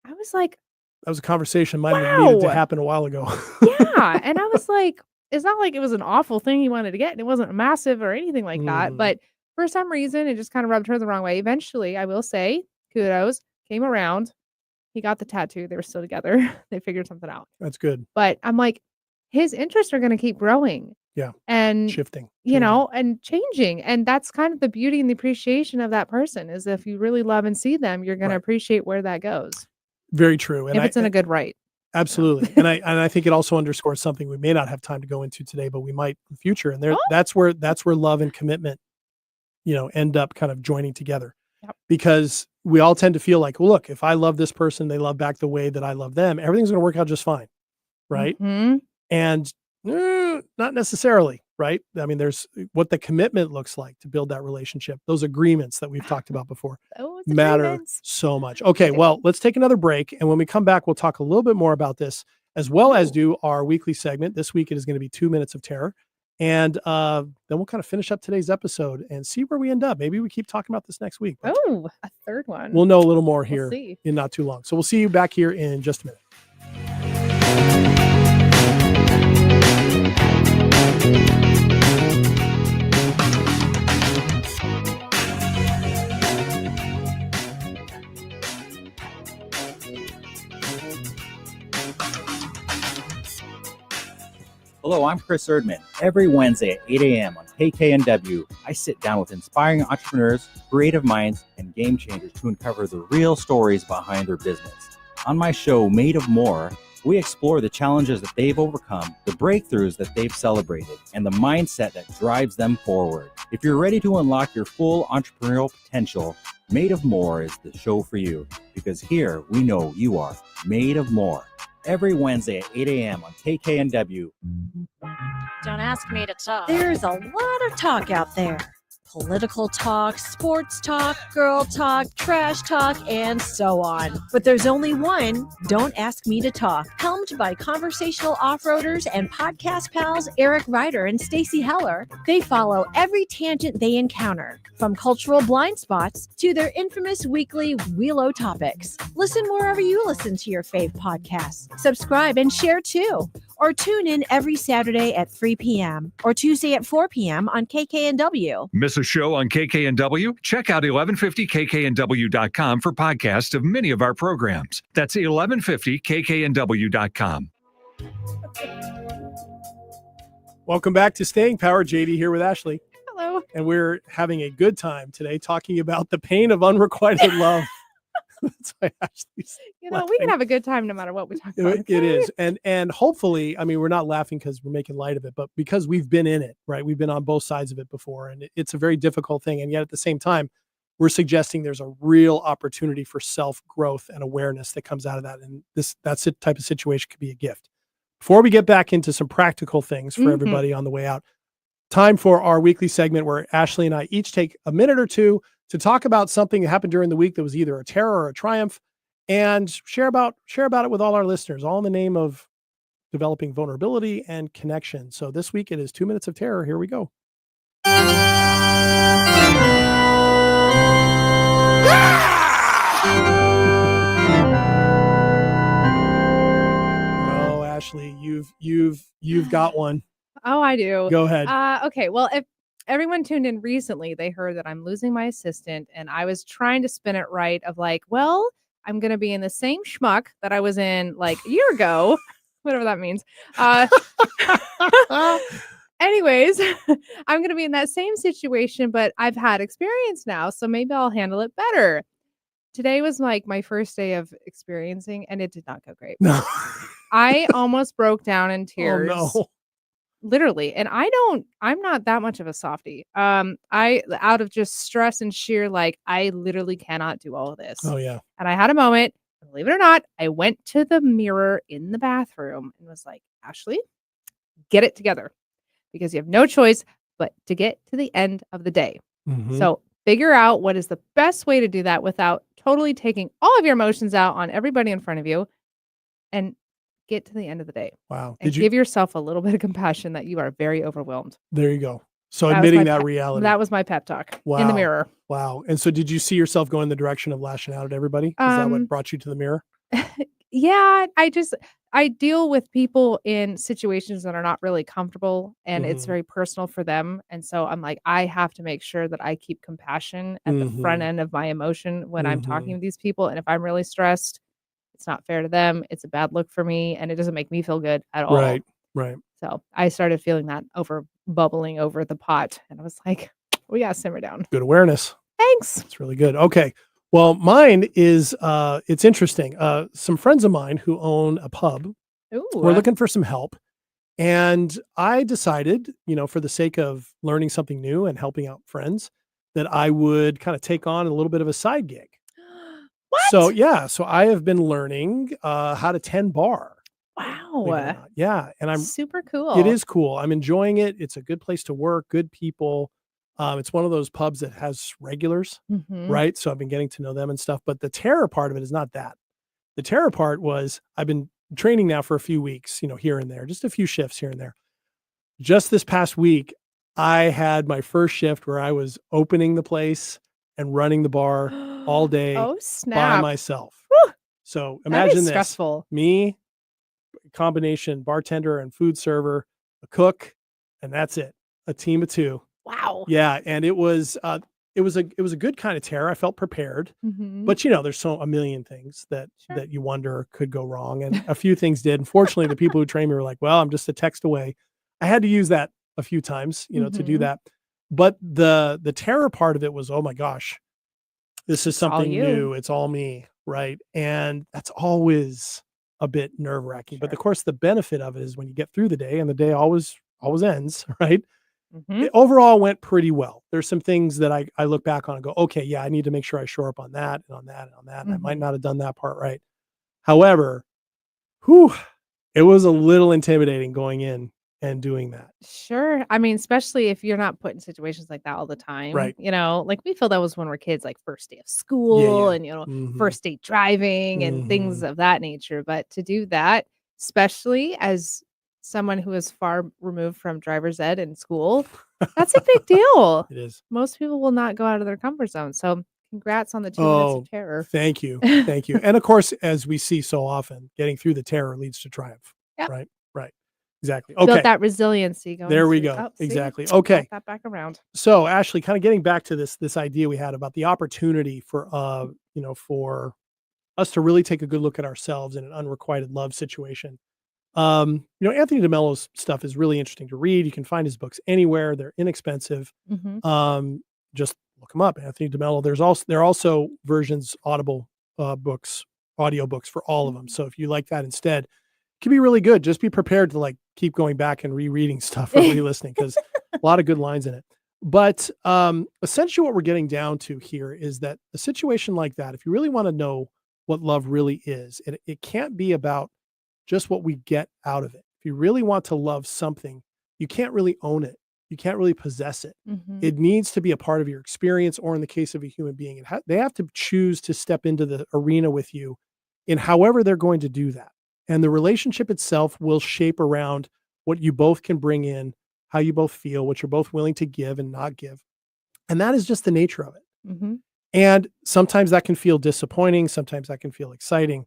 I was like, That was a conversation might have needed to Wow. happen a while ago. yeah. And I was like, it's not like it was an awful thing he wanted to get, and it wasn't massive or anything like that. Mhm. But for some reason, it just kind of rubbed her the wrong way. Eventually, I will say, kudos, came around. He got the tattoo. They were still together. They figured something out. That's good. But I'm like, his interests are going to keep growing. Yeah. And, Shifting. and changing. And that's kind of the beauty and the appreciation of that person, is if you really love and see them, you're going to Right. appreciate where that goes. Very true. And If it's in a good right. absolutely. And I think it also underscores something we may not have time to go into today, but we might in the future. And Oh. that's where love and commitment, end up kind of joining together. Yep. Because we all tend to feel like, well, look, if I love this person, they love back the way that I love them, everything's going to work out just fine. Right. Mhm. And not necessarily. Right. I mean, there's what the commitment looks like to build that relationship. Those agreements that we've talked about before Those matter agreements. so much. Okay, do. well, let's take another break. And when we come back, we'll talk a little bit more about this, as well as Ooh. do our weekly segment. This week it is going to be 2 Minutes of Terror. And then we'll kind of finish up today's episode and see where we end up. Maybe we keep talking about this next week. But Oh, a third one. we'll know a little more We'll here see. in not too long. So we'll see you back here in just a minute. Hello, I'm Chris Erdman. Every Wednesday at 8 a.m. on KKNW, I sit down with inspiring entrepreneurs, creative minds, and game changers to uncover the real stories behind their business. On my show, Made of More, we explore the challenges that they've overcome, the breakthroughs that they've celebrated, and the mindset that drives them forward. If you're ready to unlock your full entrepreneurial potential, Made of More is the show for you, because here we know you are made of more. Every Wednesday at 8 a.m. on KKNW. Don't ask me to talk. There's a lot of talk out there. Political talk, sports talk, girl talk, trash talk, and so on. But there's only one, Don't Ask Me to Talk, helmed by conversational off-roaders and podcast pals Eric Ryder and Stacy Heller. They follow every tangent they encounter, from cultural blind spots to their infamous weekly Wheelo topics. Listen wherever you listen to your fave podcasts. Subscribe and share too. Or tune in every Saturday at 3 p.m. or Tuesday at 4 p.m. on KKNW. Miss a show on KKNW? Check out 1150kknw.com for podcasts of many of our programs. That's 1150kknw.com. Welcome back to Staying Power. JD here with Ashley. Hello. And we're having a good time today talking about the pain of unrequited love. That's why Ashley's We can laughing. have a good time no matter what we talk about. It is. And hopefully, I mean, we're not laughing because we're making light of it, but because we've been in it, right? We've been on both sides of it before, and it's a very difficult thing. And yet at the same time, we're suggesting there's a real opportunity for self-growth and awareness that comes out of that. And that's the type of situation could be a gift. Before we get back into some practical things for Mhm. everybody on the way out, time for our weekly segment where Ashley and I each take a minute or two to talk about something that happened during the week that was either a terror or a triumph, and share about it with all our listeners, all in the name of developing vulnerability and connection. So this week it is 2 minutes of terror. Here we go. Oh, Ashley, you've got one. Oh, I do. Go ahead. Okay. Well, if everyone tuned in recently, they heard that I'm losing my assistant, and I was trying to spin it right of like, well, I'm going to be in the same schmuck that I was in like a year ago, whatever that means. Anyways, I'm going to be in that same situation, but I've had experience now, so maybe I'll handle it better. Today was like my first day of experiencing, and it did not go great. No. I almost broke down in Oh, tears. no. Literally. And I'm not that much of a softie. I out of just stress and sheer, like, I literally cannot do all of this. Oh, yeah. And I had a moment, believe it or not, I went to the mirror in the bathroom and was like, Ashley, get it together, because you have no choice but to get to the end of the day. Mhm. So figure out what is the best way to do that without totally taking all of your emotions out on everybody in front of you, and get to the end of the day. Wow. And give yourself a little bit of compassion that you are very overwhelmed. There you go. So That was admitting my that pep- reality. That was my pep talk in Wow. the mirror. Wow. And so did you see yourself go in the direction of lashing out at everybody? Is that what brought you to the mirror? Yeah, I deal with people in situations that are not really comfortable, and it's Mhm. very personal for them. And so I'm like, I have to make sure that I keep compassion at the front Mhm. end of my emotion when I'm talking Mhm. with these people. And if I'm really stressed, it's not fair to them. It's a bad look for me, and it doesn't make me feel good at all. Right. Right. So I started feeling that bubbling over the pot, and I was like, we gotta simmer down. Good awareness. Thanks. It's really good. Okay. Well, mine is it's interesting. Some friends of mine who own a pub Ooh. were looking for some help. And I decided, for the sake of learning something new and helping out friends, that I would kind of take on a little bit of a side gig. What? So yeah, so I have been learning how to tend bar. believe it or Wow. not. Yeah, and I'm Super cool. it is cool. I'm enjoying it. It's a good place to work, good people. It's one of those pubs that has regulars, Mhm. right? So I've been getting to know them and stuff. But the terror part of it is not that. The terror part was I've been training now for a few weeks, here and there, just a few shifts here and there. Just this past week, I had my first shift where I was opening the place and running the bar all day Oh, by snap. myself. Whew. So That imagine is this. stressful. Me, combination bartender and food server, a cook, and that's it. A team of two. Wow. Yeah, and it was a good kind of terror. I felt prepared. Mhm. But there's a million things that Sure. that you wonder could go wrong, and a few things did. Unfortunately, the people who trained me were like, "Well, I'm just a text away." I had to use that a few times, to do Mhm. that. But the terror part of it was, "Oh my gosh, this is all something you. new. It's all me," right? And that's always a bit nerve-wracking. But of Sure. course, the benefit of it is when you get through the day, and the day always ends, right? Mhm. It overall went pretty well. There's some things that I look back on and go, okay, yeah, I need to make sure I shore up on that and on that and on that. And I might Mhm. not have done that part right. However, whew, it was a little intimidating going in and doing that. Sure. I mean, especially if you're not put in situations like that all the time. Right. Like we feel that was when we're kids, like first day of Yeah, school yeah. and, Mhm. first day driving and things Mhm. of that nature. But to do that, especially as someone who is far removed from driver's ed in school, that's a big deal. It is. Most people will not go out of their comfort zone. So congrats on the 2 minutes Oh, of terror. thank you. Thank you. And of course, as we see so often, getting through the terror leads to triumph. Yep. Right. Right. Exactly. Built Okay. that resiliency going There we through- go. Oh, see? Exactly. Brought Okay. that back around. So Ashley, kind of getting back to this idea we had about the opportunity for for us to really take a good look at ourselves in an unrequited love situation. Anthony DeMello's stuff is really interesting to read. You can find his books anywhere. They're inexpensive. Mhm. Just look him up, Anthony DeMello. There are also versions, Audible books, audiobooks for all of them. So if you like that instead, it can be really good. Just be prepared to keep going back and rereading stuff or re-listening, because a lot of good lines in it. But essentially what we're getting down to here is that a situation like that, if you really want to know what love really is, it can't be about just what we get out of it. If you really want to love something, you can't really own it. You can't really possess it. Mhm. It needs to be a part of your experience, or in the case of a human being, they have to choose to step into the arena with you in however they're going to do that. And the relationship itself will shape around what you both can bring in, how you both feel, what you're both willing to give and not give. And that is just the nature of it. Mhm. And sometimes that can feel disappointing. Sometimes that can feel exciting.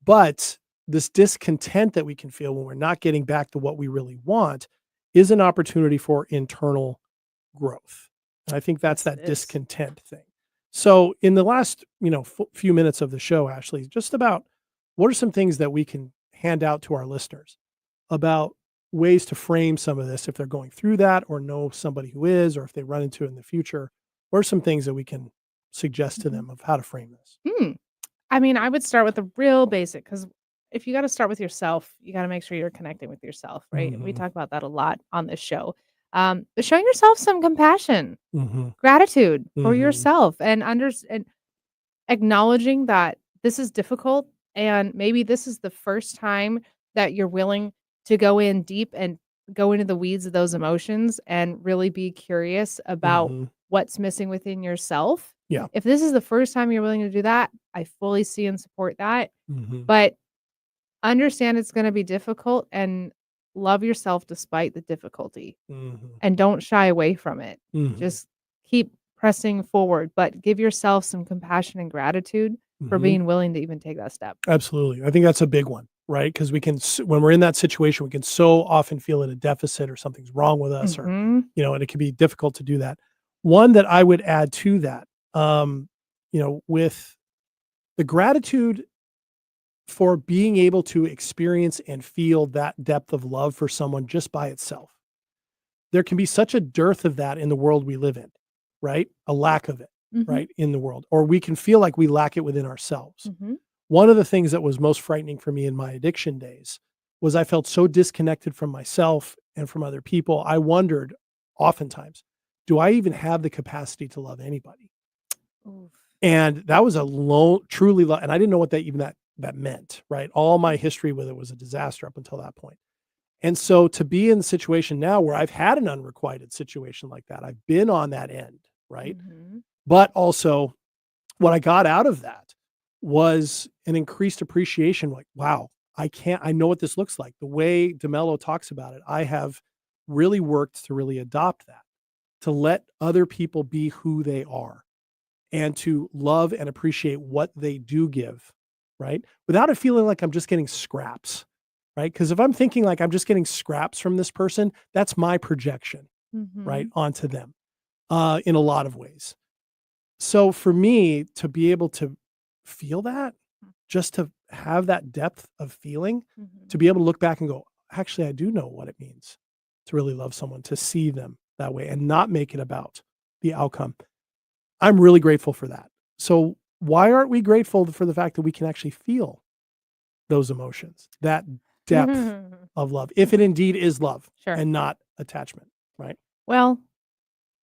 But this discontent that we can feel when we're not getting back to what we really want is an opportunity for internal growth. And I think that's Yes, that it is. discontent thing. So in the last, few minutes of the show, Ashley, just about what are some things that we can hand out to our listeners about ways to frame some of this if they're going through that or know somebody who is, or if they run into it in the future? What are some things that we can suggest to Mhm. them of how to frame this? I mean, I would start with the real basic because if you got to start with yourself, you got to make sure you're connecting with yourself, right? And we Mhm. talk about that a lot on this show. But showing yourself some compassion, Mhm. gratitude for Mhm. yourself, and and acknowledging that this is difficult, and maybe this is the first time that you're willing to go in deep and go into the weeds of those emotions and really be curious about Mhm. what's missing within yourself. Yeah. If this is the first time you're willing to do that, I fully see and support that. Mhm. But understand it's gonna be difficult and love yourself despite the difficulty, Mhm. and don't shy away from it. Mhm. Just keep pressing forward, but give yourself some compassion and gratitude for Mhm. being willing to even take that step. Absolutely. I think that's a big one, right? Because we can, when we're in that situation, we can so often feel at a deficit or something's wrong with us, or, Mhm. and it can be difficult to do that. One that I would add to that, with the gratitude for being able to experience and feel that depth of love for someone just by itself. There can be such a dearth of that in the world we live in, right? A lack of it, Mhm. right? In the world, or we can feel like we lack it within ourselves. Mhm. One of the things that was most frightening for me in my addiction days was I felt so disconnected from myself and from other people. I wondered oftentimes, do I even have the capacity to love anybody? Oof. And that was a truly and I didn't know what that meant, right? All my history with it was a disaster up until that point. And so to be in the situation now where I've had an unrequited situation like that, I've been on that end, right? Mhm. But also what I got out of that was an increased appreciation. Like, wow, I know what this looks like. The way DeMello talks about it, I have really worked to really adopt that, to let other people be who they are and to love and appreciate what they do give, right? Without it feeling like I'm just getting scraps, right? Because if I'm thinking like I'm just getting scraps from this person, that's my projection, right, Mhm. onto them in a lot of ways. So for me to be able to feel that, just to have that depth of feeling, Mhm. to be able to look back and go, actually, I do know what it means to really love someone, to see them that way and not make it about the outcome. I'm really grateful for that. So why aren't we grateful for the fact that we can actually feel those emotions, that depth of love, if it indeed is love Sure. and not attachment, right? Well,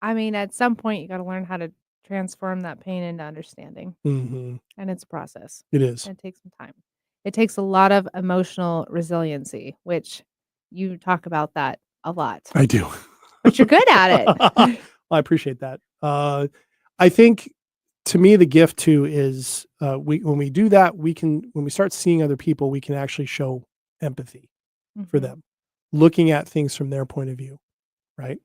I mean, at some point, you gotta learn how to transform that pain into understanding, Mhm. and it's a process. It is. It takes some time. It takes a lot of emotional resiliency, which you talk about that a lot, I do. but you're good at it. I appreciate that. I think to me, the gift too is when we do that, when we start seeing other people, we can actually show empathy for Mhm. them, looking at things from their point of view, right?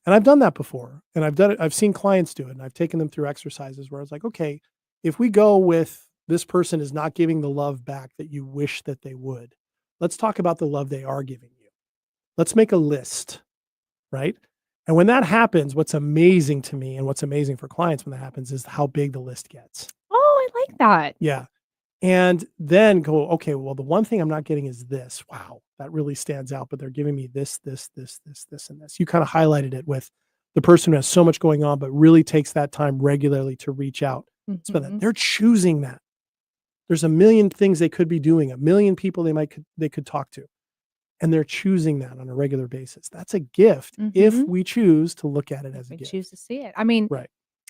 And I've done that before, and I've done it. I've seen clients do it, and I've taken them through exercises where it's like, okay, if we go with this person is not giving the love back that you wish that they would, let's talk about the love they are giving you. Let's make a list, right? And when that happens, what's amazing to me and what's amazing for clients when that happens is how big the list gets. Oh, I like that. Yeah. And then go, okay, well, the one thing I'm not getting is this. Wow, that really stands out. But they're giving me this, and this. You kind of highlighted it with the person who has so much going on, but really takes that time regularly to reach out. Spend that. Mhm. They're choosing that. There's a million things they could be doing, a million people they could talk to. And they're choosing that on a regular basis. That's a gift if Mhm. we choose to look at it as a We gift. choose to see it. I mean, Right.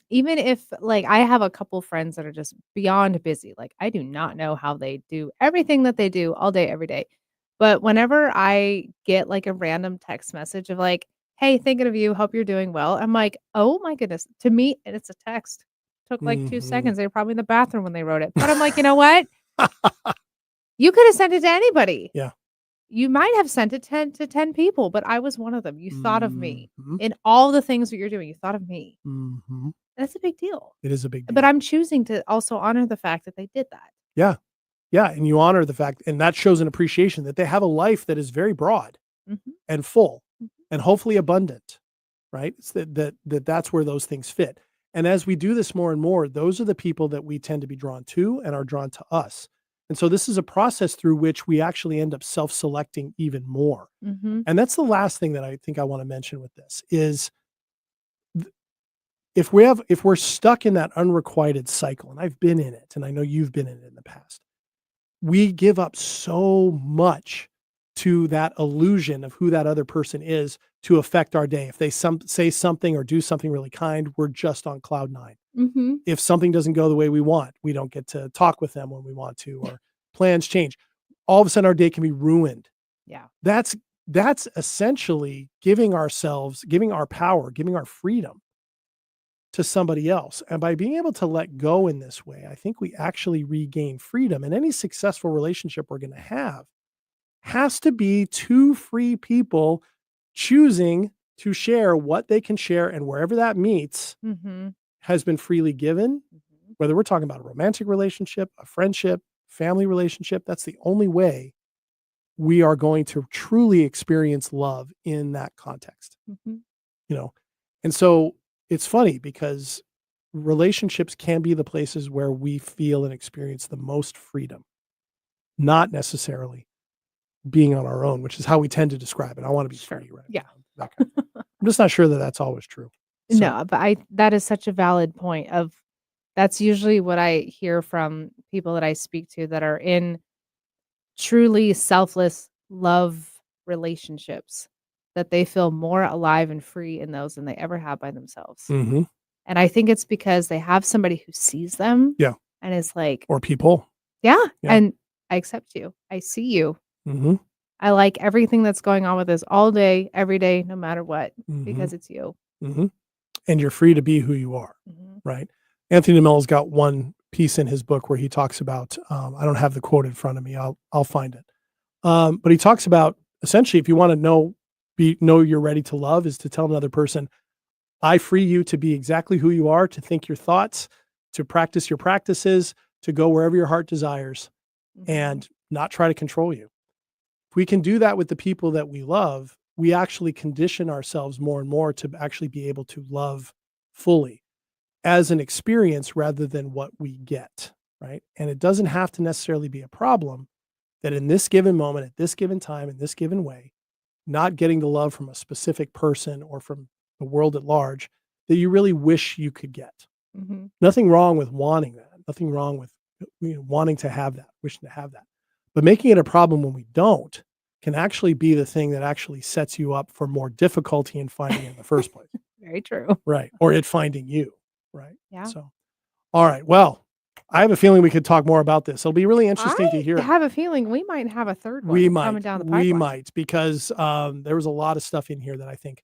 even if like I have a couple friends that are just beyond busy. Like I do not know how they do everything that they do all day, every day. But whenever I get like a random text message of like, hey, thinking of you, hope you're doing well. I'm like, oh my goodness. To me, and it's a text. Took like 2 Mhm. seconds. They were probably in the bathroom when they wrote it. But I'm like, you know what? You could have sent it to anybody. Yeah. You might have sent it to 10 people, but I was one of them. You thought of me. Mhm. In all the things that you're doing, you thought of me. Mhm. That's a big deal. It is a big deal. But I'm choosing to also honor the fact that they did that. Yeah. Yeah. And you honor the fact, and that shows an appreciation that they have a life that is very broad Mhm. and full Mhm. and hopefully abundant, right? It's that's where those things fit. And as we do this more and more, those are the people that we tend to be drawn to and are drawn to us. And so this is a process through which we actually end up self-selecting even more. Mhm. And that's the last thing that I think I want to mention with this is if we're stuck in that unrequited cycle, and I've been in it, and I know you've been in it in the past, we give up so much to that illusion of who that other person is to affect our day. If they say something or do something really kind, we're just on cloud 9. Mhm. If something doesn't go the way we want, we don't get to talk with them when we want to, or plans change. All of a sudden our day can be ruined. Yeah. That's essentially giving our power, giving our freedom to somebody else. And by being able to let go in this way, I think we actually regain freedom. And any successful relationship we're going to have has to be two free people choosing to share what they can share, and wherever that meets Mhm. has been freely given. Mhm. Whether we're talking about a romantic relationship, a friendship, family relationship, that's the only way we are going to truly experience love in that context. Mhm. You know, and so it's funny because relationships can be the places where we feel and experience the most freedom, not necessarily being on our own, which is how we tend to describe it. I want to be Sure. free, right? Yeah. That kind of thing. I'm just not sure that that's always true. So- No, but that is such a valid point of that's usually what I hear from people that I speak to that are in truly selfless love relationships, that they feel more alive and free in those than they ever have by themselves. Mhm. And I think it's because they have somebody who sees them. Yeah. And is like, Or people. yeah, Yeah. and I accept you. I see you. Mhm. I like everything that's going on with us all day, every day, no matter what, Mhm. because it's you. Mhm. And you're free to be who you are, Mhm. right? Anthony DeMello's got one piece in his book where he talks about, I don't have the quote in front of me. I'll find it. But he talks about essentially, if you want to know you're ready to love, is to tell another person, I free you to be exactly who you are, to think your thoughts, to practice your practices, to go wherever your heart desires, Mhm. and not try to control you. If we can do that with the people that we love, we actually condition ourselves more and more to actually be able to love fully as an experience rather than what we get, right? And it doesn't have to necessarily be a problem that in this given moment, at this given time, in this given way, not getting the love from a specific person or from the world at large that you really wish you could get. Mhm. Nothing wrong with wanting that. Nothing wrong with wanting to have that, wishing to have that. But making it a problem when we don't can actually be the thing that actually sets you up for more difficulty in finding it in the first place. Very true. Right. Or it finding you. Right. Yeah. So, all right. Well, I have a feeling we could talk more about this. It'll be really interesting to hear. I have a feeling we might have a third one We coming might, down the pipeline. we might, because there was a lot of stuff in here that I think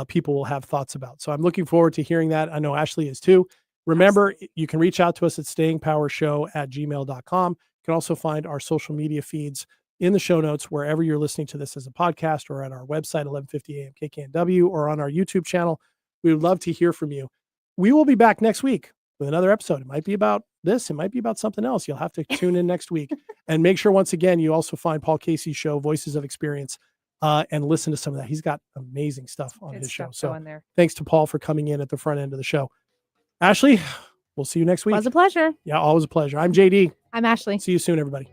people will have thoughts about. So I'm looking forward to hearing that. I know Ashley is too. Remember, you can reach out to us at stayingpowershow@gmail.com. You can also find our social media feeds in the show notes, wherever you're listening to this as a podcast, or at our website, 1150 AM KKNW, or on our YouTube channel. We would love to hear from you. We will be back next week with another episode. It might be about this. It might be about something else. You'll have to tune in next week. And make sure, once again, you also find Paul Casey's show, Voices of Experience, and listen to some of that. He's got amazing stuff on Good his show. stuff So going there. thanks to Paul for coming in at the front end of the show. Ashley, we'll see you next week. Was a pleasure. Yeah, always a pleasure. I'm JD. I'm Ashley. See you soon, everybody.